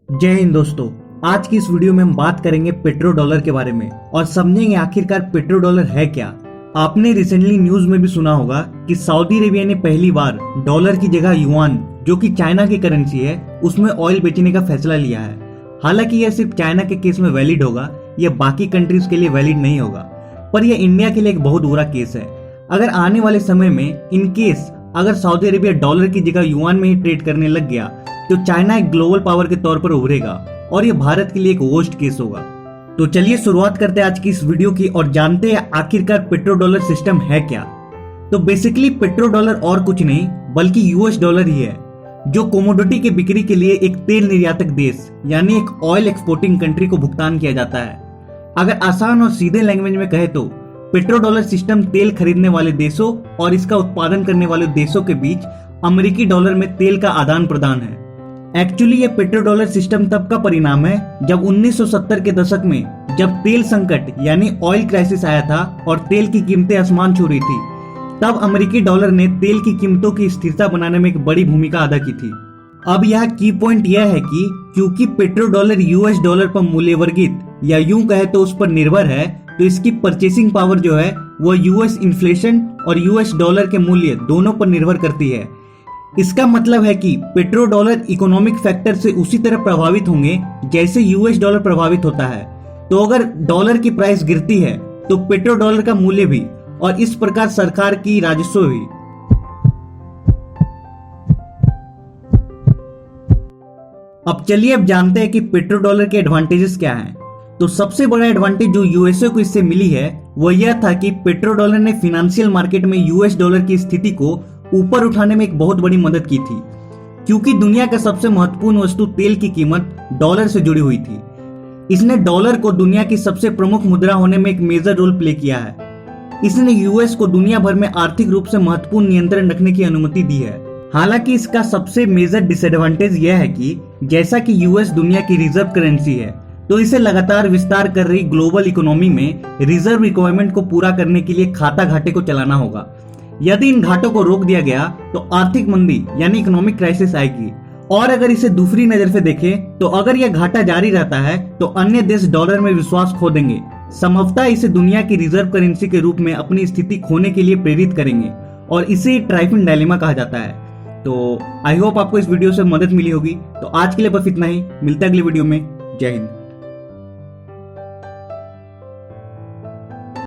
जय हिंद दोस्तों। आज की इस वीडियो में हम बात करेंगे पेट्रो डॉलर के बारे में और समझेंगे आखिरकार पेट्रो डॉलर है क्या। आपने रिसेंटली न्यूज में भी सुना होगा कि सऊदी अरेबिया ने पहली बार डॉलर की जगह युआन, जो कि चाइना की करेंसी है, उसमें ऑयल बेचने का फैसला लिया है। हालांकि यह सिर्फ चाइना के केस में वैलिड होगा, यह बाकी कंट्रीज के लिए वैलिड नहीं होगा, पर यह इंडिया के लिए एक बहुत बुरा केस है। अगर आने वाले समय में इन केस अगर सऊदी अरेबिया डॉलर की जगह युआन में ही ट्रेड करने लग गया तो चाइना एक ग्लोबल पावर के तौर पर उभरेगा और ये भारत के लिए एक वर्स्ट केस होगा। तो चलिए शुरुआत करते हैं आज की इस वीडियो की और जानते हैं आखिरकार पेट्रो डॉलर सिस्टम है क्या। तो बेसिकली पेट्रो डॉलर और कुछ नहीं बल्कि यूएस डॉलर ही है, जो कोमोडिटी की बिक्री के लिए एक तेल निर्यातक देश यानी एक ऑयल एक्सपोर्टिंग कंट्री को भुगतान किया जाता है। अगर आसान और सीधे लैंग्वेज में कहे तो पेट्रो डॉलर सिस्टम तेल खरीदने वाले देशों और इसका उत्पादन करने वाले देशों के बीच अमेरिकी डॉलर में तेल का आदान प्रदान है। एक्चुअली ये पेट्रो डॉलर सिस्टम तब का परिणाम है जब 1970 के दशक में जब तेल संकट यानी ऑयल क्राइसिस आया था और तेल की कीमतें आसमान छू रही थी, तब अमेरिकी डॉलर ने तेल की कीमतों की स्थिरता बनाने में एक बड़ी भूमिका अदा की थी। अब यहाँ की पॉइंट यह है कि क्योंकि पेट्रो डॉलर यूएस डॉलर पर मूल्य वर्गित या यूं कहे तो उस पर निर्भर है, तो इसकी परचेसिंग पावर जो है वो यूएस इन्फ्लेशन और यूएस डॉलर के मूल्य दोनों पर निर्भर करती है। इसका मतलब है कि पेट्रो डॉलर इकोनॉमिक फैक्टर से उसी तरह प्रभावित होंगे जैसे यूएस डॉलर प्रभावित होता है। तो अगर डॉलर की प्राइस गिरती है तो पेट्रो डॉलर का मूल्य भी, और इस प्रकार सरकार की राजस्व भी। अब चलिए अब जानते हैं कि पेट्रो डॉलर के एडवांटेजेस क्या हैं। तो सबसे बड़ा एडवांटेज जो यूएसए को इससे मिली है वो यह था कि पेट्रो डॉलर ने फिनेंशियल मार्केट में यूएस डॉलर की स्थिति को ऊपर उठाने में एक बहुत बड़ी मदद की थी, क्योंकि दुनिया का सबसे महत्वपूर्ण वस्तु तेल की कीमत डॉलर से जुड़ी हुई थी। इसने डॉलर को दुनिया की सबसे प्रमुख मुद्रा होने में एक मेजर रोल प्ले किया है। इसने यूएस को दुनिया भर में आर्थिक रूप से महत्वपूर्ण नियंत्रण रखने की अनुमति दी है। हालांकि इसका सबसे मेजर डिसएडवांटेज यह है कि जैसा कि यूएस दुनिया की रिजर्व करेंसी है, तो इसे लगातार विस्तार कर रही ग्लोबल इकोनॉमी में रिजर्व रिक्वायरमेंट को पूरा करने के लिए खाता घाटे को चलाना होगा। यदि इन घाटों को रोक दिया गया तो आर्थिक मंदी यानी इकोनॉमिक क्राइसिस आएगी। और अगर इसे दूसरी नजर से देखें तो अगर यह घाटा जारी रहता है तो अन्य देश डॉलर में विश्वास खो देंगे, संभवतः इसे दुनिया की रिजर्व करेंसी के रूप में अपनी स्थिति खोने के लिए प्रेरित करेंगे, और इसे ट्राइफिन डायलेमा कहा जाता है। तो आई होप आपको इस वीडियो से मदद मिली होगी। तो आज के लिए बस इतना ही, मिलते हैं अगले वीडियो में। जय हिंद।